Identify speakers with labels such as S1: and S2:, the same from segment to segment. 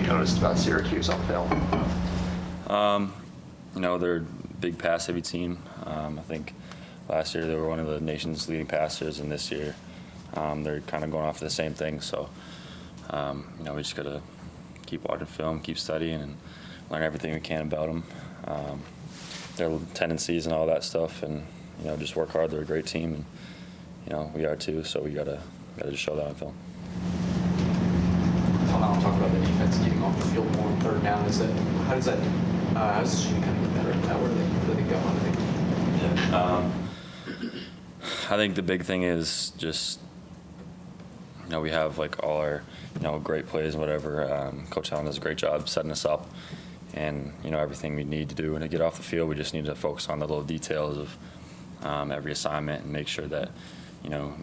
S1: noticed about Syracuse on film?
S2: They're a big pass-heavy team. I think last year they were one of the nation's leading passers, and this year they're kind of going off the same thing. So, we just got to keep watching film, keep studying, and learn everything we can about them, their tendencies and all that stuff, and just work hard. They're a great team, and we are too. So we gotta just show that on film.
S3: I'll talk about the defense getting off the field more on third down. How does the team kind of get better at that? Where do they go?
S2: I think the big thing is just we have like all our great plays and whatever. Coach Allin does a great job setting us up, and everything we need to do. And to get off the field, we just need to focus on the little details of every assignment and make sure that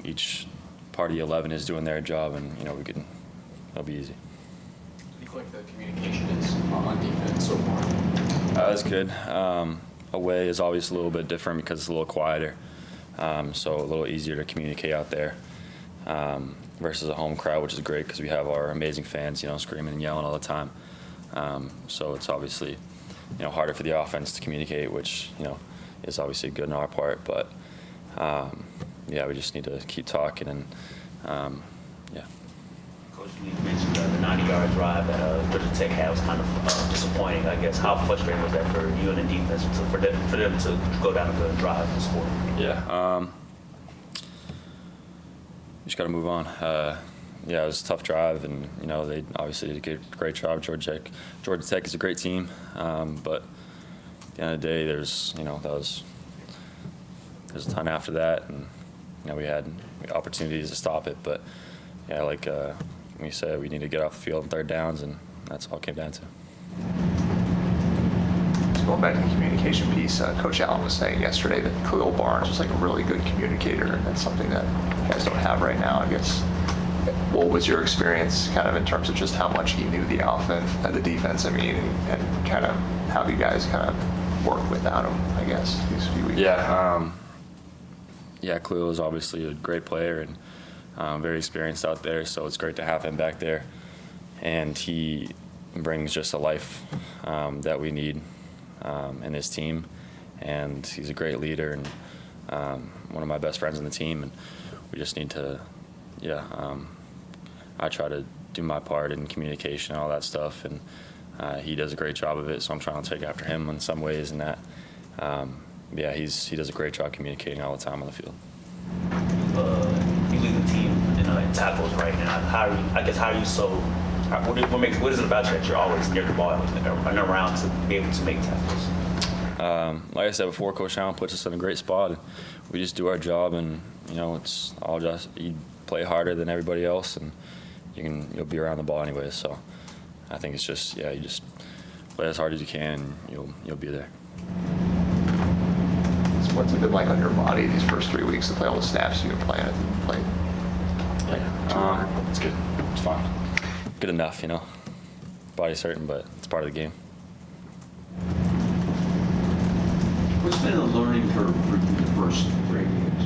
S2: each part of the 11 is doing their job, and it'll be easy.
S3: You feel like the communication is on defense so far?
S2: That's good. Away is always a little bit different because it's a little quieter, so a little easier to communicate out there versus a home crowd, which is great because we have our amazing fans, screaming and yelling all the time. So it's obviously, harder for the offense to communicate, which is obviously good on our part. But we just need to keep talking and
S4: Coach, you mentioned the 90-yard drive that Georgia Tech had was kind of disappointing, I guess. How frustrating was that for you and the defense for them to go down a good drive and score?
S2: Yeah. You just got to move on. It was a tough drive, and they obviously did a great job. Georgia Tech is a great team, but at the end of the day, there's a ton after that, and we had opportunities to stop it, but like we said, we need to get off the field on third downs, and that's all it came down to.
S1: Just going back to the communication piece, Coach Allin was saying yesterday that Khil Barnes was like a really good communicator, and that's something that you guys don't have right now, I guess. What was your experience kind of in terms of just how much he knew the offense, the defense, and kind of how you guys kind of worked without him, I guess, these few weeks?
S2: Khil is obviously a great player and very experienced out there, so it's great to have him back there. And he brings just a life that we need in this team. And he's a great leader and one of my best friends on the team. And we just need to, I try to do my part in communication and all that stuff. And he does a great job of it, so I'm trying to take after him in some ways in that. He does a great job communicating all the time on the field.
S4: You lead the team in tackles right now. What is it about you that you're always near the ball and around to be able to make tackles?
S2: Like I said before, Coach Allin puts us in a great spot. And we just do our job, and it's all just you play harder than everybody else, and you'll be around the ball anyways. So I think it's just you just play as hard as you can, and you'll be there.
S1: What's it been like on your body these first 3 weeks to play all the snaps you've been playing?
S2: It's good. It's fine. Good enough, Body's hurting, but it's part of the game.
S5: What's been a learning curve for you the first 3 games?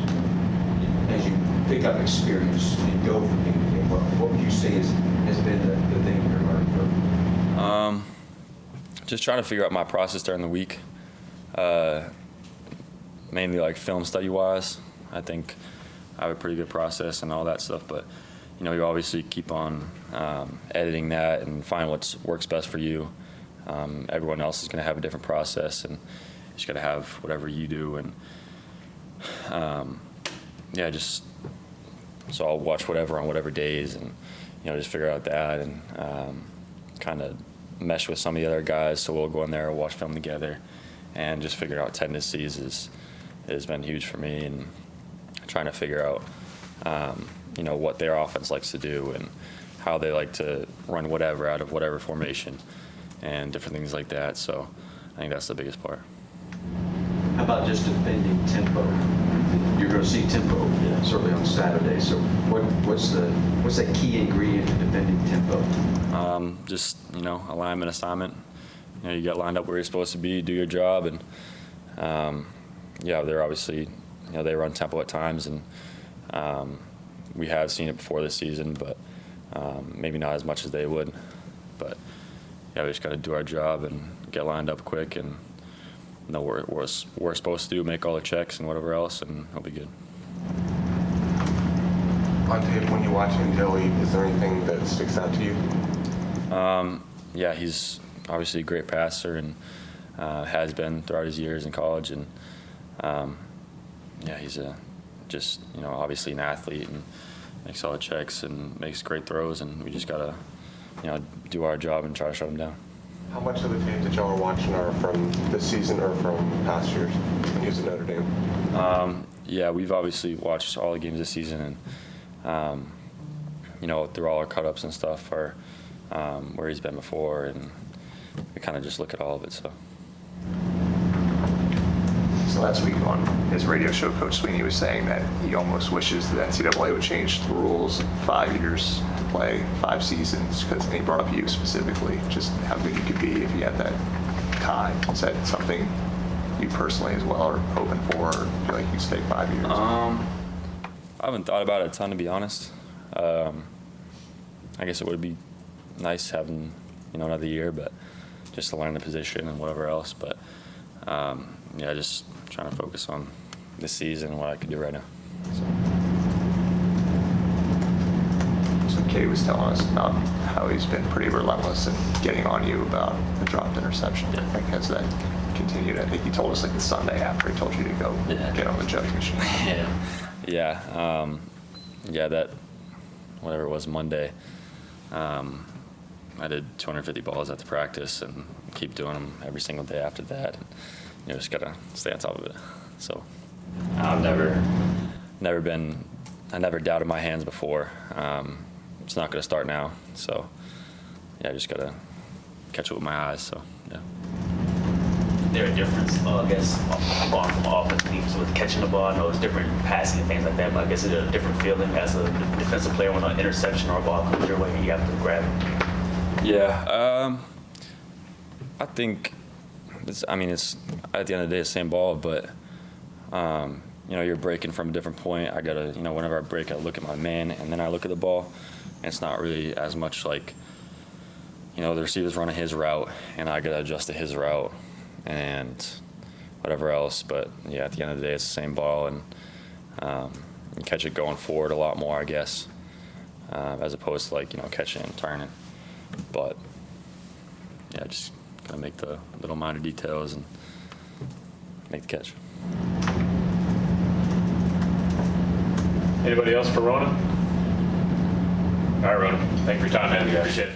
S5: As you pick up experience and go from game to game, what would you say has been the thing in your learning curve?
S2: Just trying to figure out my process during the week. Mainly like film study wise. I think I have a pretty good process and all that stuff, but you obviously keep on editing that and find what works best for you. Everyone else is going to have a different process, and you just got to have whatever you do. And so I'll watch whatever on whatever days, and just figure out that and kind of mesh with some of the other guys. So we'll go in there and watch film together, and just figure out tendencies has been huge for me, and trying to figure out what their offense likes to do and how they like to run whatever out of whatever formation and different things like that. So I think that's the biggest part.
S5: How about just defending tempo? You're going to see tempo certainly on Saturday. So what's that key ingredient in defending tempo?
S2: Just alignment, assignment. You get lined up where you're supposed to be, do your job, and they're obviously they run tempo at times, and we have seen it before this season, but maybe not as much as they would. But yeah, we just got to do our job and get lined up quick and know what we're supposed to do, make all the checks and whatever else, and it'll be good.
S6: On tape, when you watch him, Joey, is there anything that sticks out to you?
S2: Yeah, he's obviously a great passer and has been throughout his years in college, and yeah, he's just obviously an athlete and makes all the checks and makes great throws, and we just gotta do our job and try to shut him down.
S6: How much of the tape that y'all are watching are from this season or from past years when he was at Notre Dame?
S2: Yeah, we've obviously watched all the games this season, and through all our cut-ups and stuff are where he's been before, and we kind of just look at all of it.
S1: So last week on his radio show, Coach Swinney was saying that he almost wishes the NCAA would change the rules, 5 years to play, 5 seasons, because he brought up you specifically, just how good you could be if you had that time. Is that something you personally as well are hoping for, or feel like you stay 5 years?
S2: I haven't thought about it a ton, to be honest. I guess it would be nice having another year, but just to learn the position and whatever else. But yeah, just trying to focus on this season and what I can do right now.
S1: So Kay was telling us about how he's been pretty relentless in getting on you about the dropped interception. I think has that continued. I think he told us like the Sunday after he told you to go get on the JUGS machine.
S2: Yeah, that whatever it was Monday. I did 250 balls at the practice and keep doing them every single day after that. And, just gotta stay on top of it. So I've never doubted my hands before. It's not gonna start now. So yeah, I just gotta catch it with my eyes. So yeah.
S4: Is there a difference, I guess, going from offense to defense with catching the ball? I know it's different passing and things like that, but I guess it's a different feeling as a defensive player when an interception or a ball comes your way and you have to grab it.
S2: Yeah, I think it's at the end of the day the same ball, but you're breaking from a different point. I gotta, whenever I break, I look at my man and then I look at the ball, and it's not really as much like, the receiver's running his route and I gotta adjust to his route and whatever else. But yeah, at the end of the day, it's the same ball, and you catch it going forward a lot more, I guess, as opposed to catching and turning. But yeah, just gotta make the little minor details and make the catch.
S7: Anybody else for Ronan? All right, Ronan. Thank you for your time, man. Appreciate it.